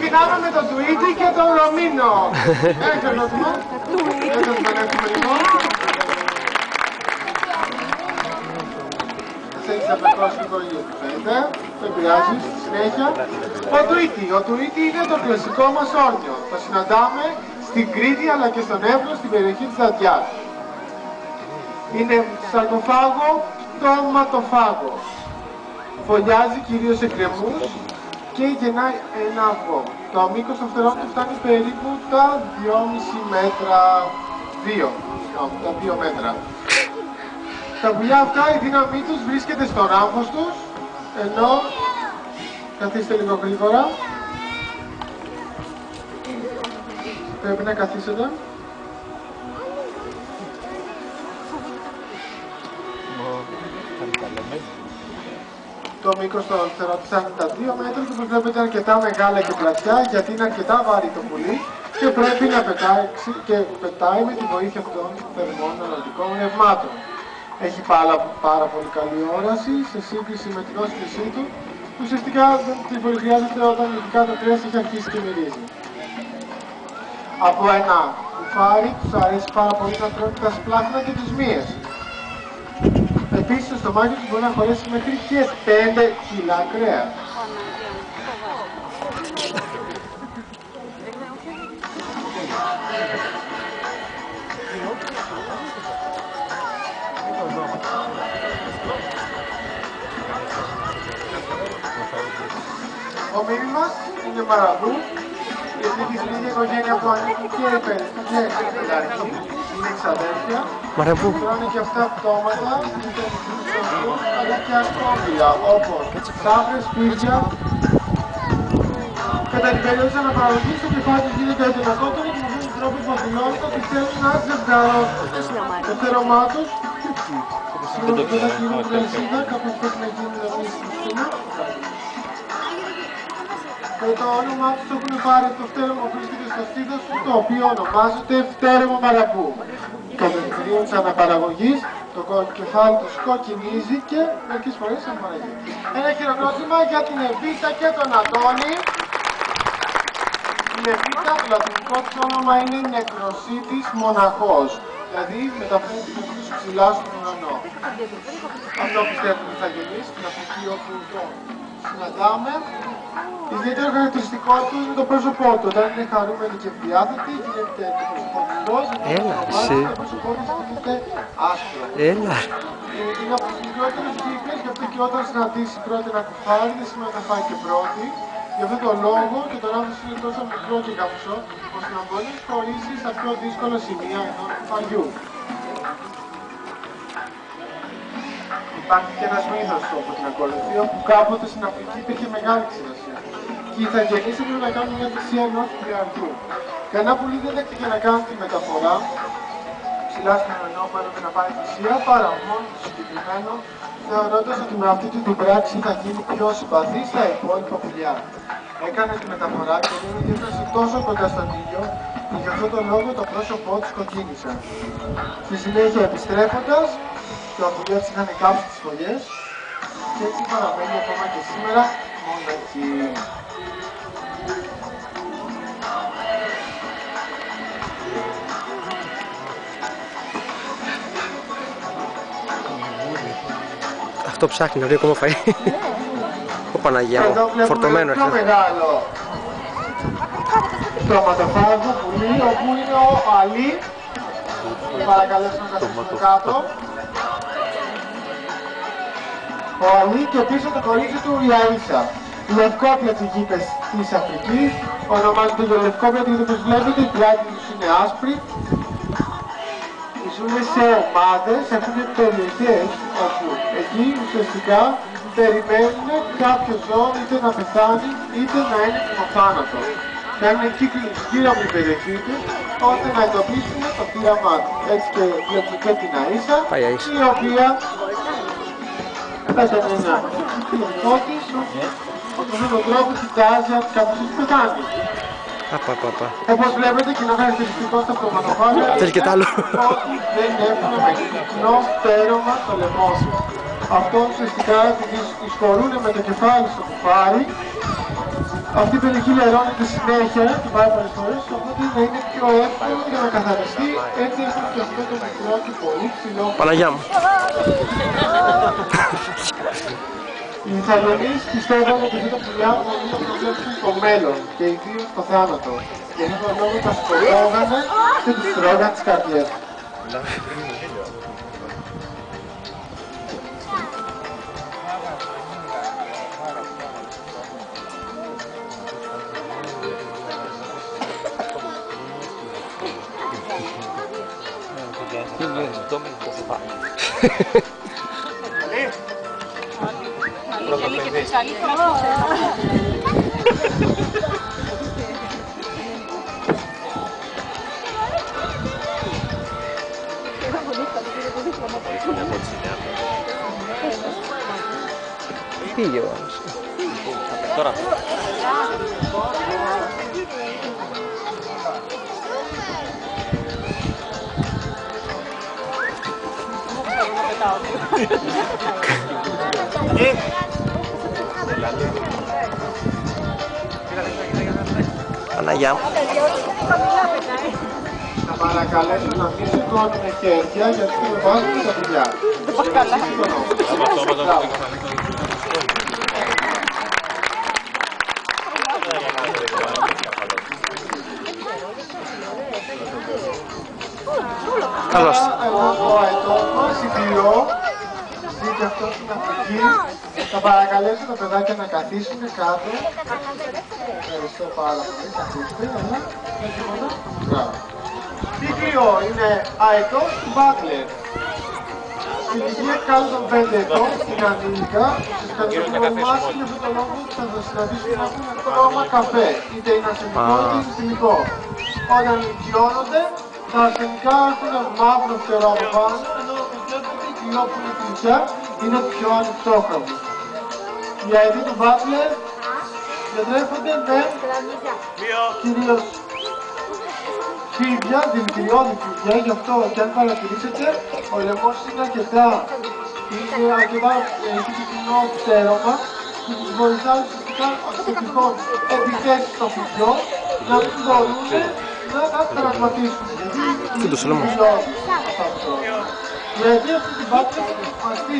ξεκινάμε με τον Τουίτι και τον Ρωμίνο. Έτσι το δούμε. Έτσι το έχουμε λοιπόν. Θα έχεις απεκρώσει λίγο ήλιο που φαίνεται. Δεν πειράζει, στη συνέχεια. Ο Τουίτι είναι το κλασικό μας όρνιο. Το συναντάμε στην Κρήτη αλλά και στον Εύρο, στην περιοχή της Δαντιάς. Είναι σαρκοφάγο, τοματοφάγο. Φωλιάζει κυρίως σε κρεμούς και γεννάει ένα αυγό. Το μήκος των φτερών του φτάνει περίπου τα 2,5 μέτρα. 2 μέτρα. Τα πουλιά αυτά η δύναμή τους βρίσκεται στο ράμφος τους, ενώ καθίστε λίγο γρήγορα. Πρέπει να καθίσετε. Το μήκος των φτερών φτάνει τα 2 μέτρα και όπως βλέπετε είναι αρκετά μεγάλα και πλατιά γιατί είναι αρκετά βαρύ το πουλί και πρέπει να πετάει με τη βοήθεια των θερμών αναλυτικών ρευμάτων. Έχει πάρα πολύ καλή όραση σε σύγκριση με την όσφρησή του που ουσιαστικά δεν πολύ χρειάζεται όταν ειδικά το κρέας έχει αρχίσει και μυρίζει. Από ένα κουφάρι τους αρέσει πάρα πολύ να τρώνε τα σπλάχνα και τις μύες. Επίσης, το στομάχι του μπορεί να χωρέσει μέχρι και 5 κιλά κρέα. Ο μήνυ μας είναι μαραβού, γιατί έχει στην ίδια οικογένεια που ανήκει και η πέδευκη και η πελαρική. Είναι εξαδέρφια. Μαραβού. Τρώνε και αυτά πτώματα, αλλά και ασκόβια, όπως σαύρες, πύρια. Κατά την περίοδο της αναπαραγωγής, το κεφάλι τους γίνεται εντυνατότερο και με αυτόν τον τρόπο υποδηλώνουν ότι θέλουν να ζευγαρώσουν. Το φτερωμά τους, συγγνώμη δεν θα κλείνουν την αλυσίδα, κάπως πρέπει να γίνει να μην συστήμα. Με το όνομά τους έχουν πάρει το φτέρεμο που βρίσκεται στο στήθος του, το οποίο ονομάζεται φτέρεμο μαραβού. Κατά την περίοδο της αναπαραγωγής, το κεφάλι τους κοκκινίζει και μερικές φορές αναπαραγεί. Ένα χειροκρότημα για την Εβίτα και τον Αντώνη. Η Εβίτα, το λατινικό της όνομα είναι νεκροσίτης μοναχός. Δηλαδή μεταφέρει τους νεκρούς ψηλά στον ουρανό. Αυτό πιστεύουμε ότι θα γεννήσει στην Αφρική όπου το συναντάμε. Ιδιαίτερο χαρακτηριστικό του είναι το πρόσωπό του. Όταν είναι χαρούμενη και ευδιάθετη, γίνεται το πρόσωπό του ροζ, το πρόσωπό του γίνεται άσπρο. Είναι από τους μικρότερους κύκλες, γι' αυτό και όταν συναντήσει πρώτα ένα κουφάρι, δεν σημαίνει να φάει και πρώτη. Γι' αυτόν τον λόγο και το ράμφος είναι τόσο μικρό και καψό, ώστε να μπορεί να χωρίσει στα πιο δύσκολα σημεία ενός κουφαριού. Υπάρχει και ένας μύθος από την ακολουθία, όπου κάποτε στην Αφρική υπήρχε μεγάλη ξηρασία. Και οι ηθαγενείς έπρεπε να κάνουν μια θυσία ενός πουλιαριού. Κανένα πουλί δεν δέχτηκε να κάνει τη μεταφορά ψηλά στον ουρανό που έπρεπε να πάει θυσία, παρά μόνο το συγκεκριμένο, θεωρώντας ότι με αυτή την πράξη θα γίνει πιο συμπαθή στα υπόλοιπα πουλιά. Έκανε τη μεταφορά και δεν έφτασε τόσο κοντά στον ήλιο, και γι' αυτόν τον λόγο το πρόσωπό τους κοκκίνησε. Στη συνέχεια επιστρέφοντας, τα πουλιά της είχαν κάψει τις φωλιές και έτσι παραμένει ακόμα και σήμερα μόνο εκεί. Αυτό ψάχνει να δει ακόμα φαΐ. Ω Παναγιά μου, φορτωμένο αυτό. Εδώ βλέπουμε πιο μεγάλο τοματοφάγο πουλί, όπου είναι ο Αλή. Παρακαλέσω να καθίσουμε κάτω. Ο Αλή και πίσω το κορίτσι του η Αΐσα. Λευκόπλατη γήπες της Αφρικής. Ονομάζονται το λευκόπλατη γιατί όπως βλέπετε η πλάτη τους είναι άσπρη. Ζουν σε ομάδες, έχουν περιοχές όπου εκεί ουσιαστικά περιμένουν κάποιο ζώο είτε να πεθάνει είτε να είναι θανάτο. Κάνουν κύκλους γύρω από την περιοχή τους ώστε να εντοπίσουν το πείραμά του. Έτσι και βλέπουμε και την Αΐσα, η οποία έκανε ένα κλινικό της, με αυτόν τον τρόπο κοιτάζει αν κάποιος έχει πεθάνει. Όπως βλέπετε, κοινό χαρακτηριστικό στα πτωματοφάγα είναι ότι δεν έχουν πυκνό πτέρωμα στο λαιμό τους. Αυτό ουσιαστικά επειδή εισχωρούν με το κεφάλι στο κουφάρι Αυτή η περιοχή λερώνεται συνέχεια και πάρα πολλές φορές, οπότε να είναι πιο εύκολο για να καθαριστεί. Έτσι έχουμε και αυτό το μικρό και πολύ ψηλό. Παναγιά μου. Οι Ιθαγενείς πιστεύουν ότι αυτά τα πουλιά μπορούν να προβλέψουν το μέλλον και ιδίως το θάνατο. Και γι' αυτόν τον λόγο τα σκοτώγανε και τους τρώγαν τις καρδιές. Πήγε ο άλλος. Τώρα. Παναγιά μου. Να παρακαλέσω να μην σηκώνουμε χέρια γιατί με βάζουμε τα πουλιά. Δεν πάει καλά. Καλώς. Εγώ το αετό μας συντηρώ και αυτό στην Αφρική. Θα παρακαλέσω τα παιδάκια να καθίσουν κάτω. Ευχαριστώ πάρα πολύ. Καθίστε, αλλά δεν τίποτα. Μπράβο. Κύκλιο είναι αετός του Μπάτλερ. Στην ηλικία κάτω των 5 ετών, στην ανήλικα, στις κατηγορίες είναι αυτόν τον λόγο που θα συναντήσουμε να πούμε χρώμα καφέ. Είτε είναι αρσενικό είτε είναι θηλυκό. Όταν ηλικιώνονται, τα αρσενικά έχουν μαύρο φτερό από πάνω, ενώ το βλέπετε η κλειό που είναι κλεισιά είναι πιο ανοιχτόχρωμη. Οι αετοί του Μπάτλερ διατρέφονται με κυρίως φίδια, δηλητηριώδη φίδια, γι' αυτό και αν παρατηρήσετε, ο λαιμός είναι αρκετά έχει πυκνό πτέρωμα που τους βοηθάει ουσιαστικά σε τυχόν επιθέσεις των φιδιών να μην μπορούν να τα τραυματίσουν. Τι τους λέμε. Η αιτία αυτή την πάτε αυτή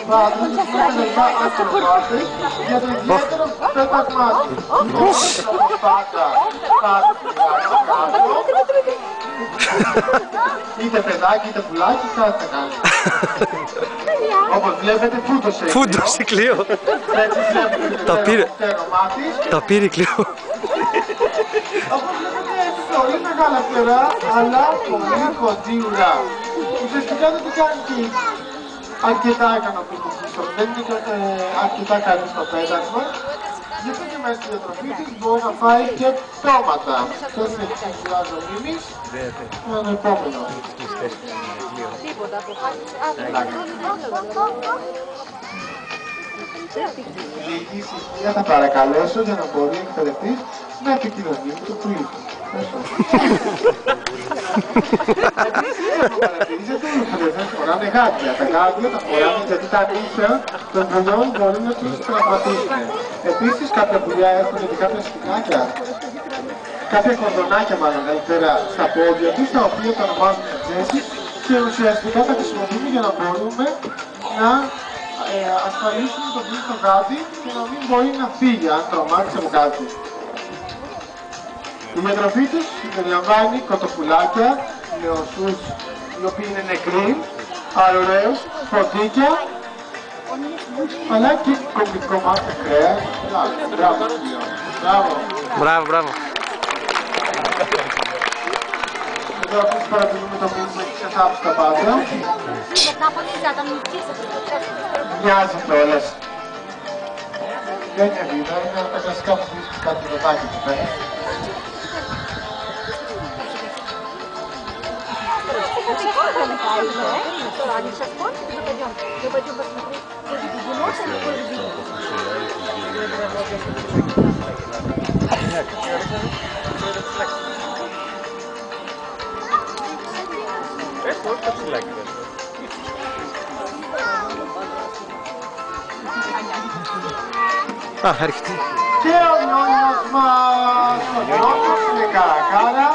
βάζουν τις μερικά ακροβάτες για το ιδιαίτερο πέταγμά του. Όπως πάντα κάτω, είτε παιδάκι είτε πουλάκι, κάτι θα κάνει. Όπως βλέπετε φούντωσε. Φούντωσε Κλείο. Έτσι βλέπετε Τα πήρε. το πτέρωμά της. Τα πήρε Κλείο. Όπως βλέπετε έχει πολύ μεγάλα φτερά, αλλά πολύ κοντή ουρά. Ουσιαστικά δεν την κάνει και αρκετά ικανοποιητικό. Δεν είναι αρκετά καλή στο πέταγμα. Γι' αυτό και μέσα στη διατροφή της μπορεί να φάει και πτώματα. Αυτό είναι η σειρά ζωμήνης. Ένα επόμενο. Λίγη συχνία θα παρακαλέσω για να μπορεί ο εκπαιδευτής να επικοινωνεί με το πουλί του. Επίσης, παρατηρήσετε ότι οι εκπαιδευτές φοράνε γάντια. Τα γάντια τα φοράνε γιατί τα νύχια των πουλιών μπορεί να τους τραυματίσουν. Επίσης, κάποια πουλιά έχουν και κάποια σπινάκια, κάποια κορδονάκια μάλλον καλύτερα στα πόδια τους, τα οποία τα ονομάζουν τζέσις και ουσιαστικά τα χρησιμοποιούμε για να μπορούμε να ασφαλίσουμε το πουλί στο γάτι και να μην μπορεί να φύγει αν τρομάξει από κάτι. Η διατροφή τους περιλαμβάνει κοτοπουλάκια, λεωσούς οι οποίοι είναι νεκροί, αρουραίους, ποντίκια, αλλά και κομμάτια κρέας. Μπράβο, μπράβο. Μπράβο, μπράβο. Εδώ αυτές παρατηρούμε το μήνυμα και ξεσάψει τα πάντα. Μοιάζει κιόλας. Δεν είναι βίδα, είναι τα κλασικά που βρίσκεις κάτι δοτάκι εκεί πέρα. Α, έρχεται. Και ο Νιόνιος μας, ο Νιόνιος είναι Καρακάρα.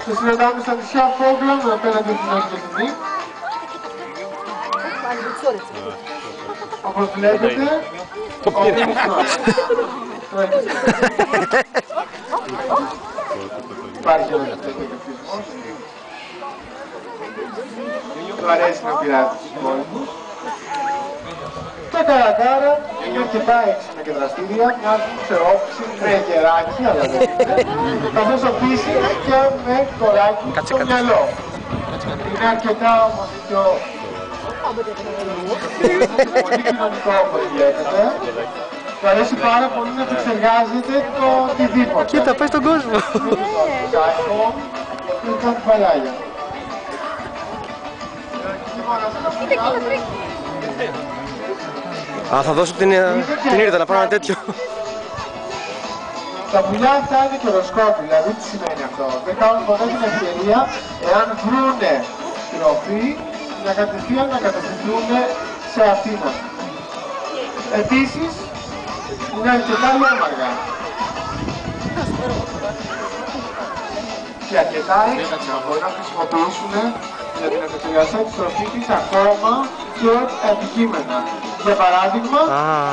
Το συναντάμε στα νησιά Φόγκλαν, απέναντι στην Αρχιτεχνή. Όπως βλέπετε, ο Μίσος. Υπάρχει ένας τέτοιος ευθυσμός. Του αρέσει να πειράζει τους υπόλοιπους. Τα Καρακάρα είναι αρκετά έξυπνα και δραστήρια, μοιάζουν σε όψη με κεράκι, αλλά δεν είναι, καθώς επίσης και με κοράκι στο μυαλό. Είναι αρκετά όμως πιο πολύ κοινωνικό όπως βλέπετε. Του αρέσει πάρα πολύ να επεξεργάζεται το οτιδήποτε. Κοίτα, πάει στον κόσμο. Και κάτι παλάγια. Α, θα δώσω την ήρθα να πάρω ένα τέτοιο. Τα πουλιά αυτά είναι καιροσκόπη, δηλαδή τι σημαίνει αυτό. Δεν κάνουν ποτέ την ευκαιρία, εάν βρούνε τροφή, να κατευθυνθούν σε αυτήν. Επίσης, είναι αρκετά λέμαργα. Και αρκετά έξυπνα μπορεί να χρησιμοποιήσουν για την επεξεργασία της τροφής της ακόμα και επικείμενα. Για παράδειγμα,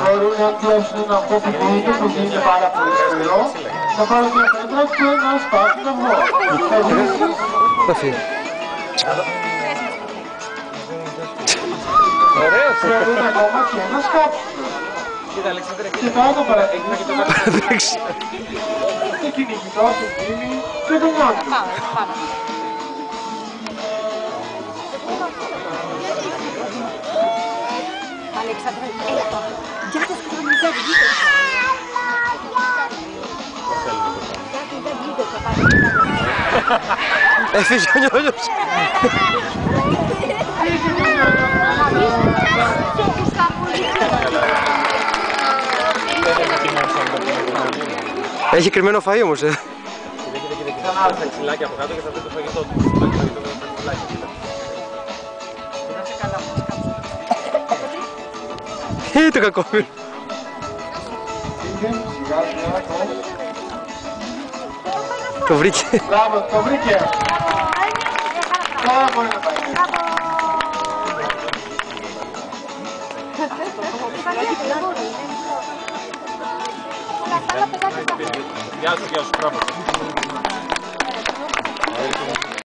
μπορούν να πιέσουν ένα κοπηγούνι που γίνεται πάρα πολύ σκληρό, να πάρουν μια πέτρα και να σπάσουν αυγό. Επίσης, μπορούν ακόμα και ένα σκάψιμο. Και τώρα το παρατηρήσουμε το κυνηγητό, το γκρίνι και το νιόνι. Αλεξάνδρα, για το σκοτεινιδάκι, δείτε. Έφυγε ο Νιόνιος. Έχει κρυμμένο φαΐ όμως, Ξανά θα ξυλάκι από κάτω και θα δει το φαγητό του. Το κακόβιλο. Το βρήκε. Μπράβο, το βρήκε. Τώρα μπορεί να πάει. Γεια σου, μπράβο.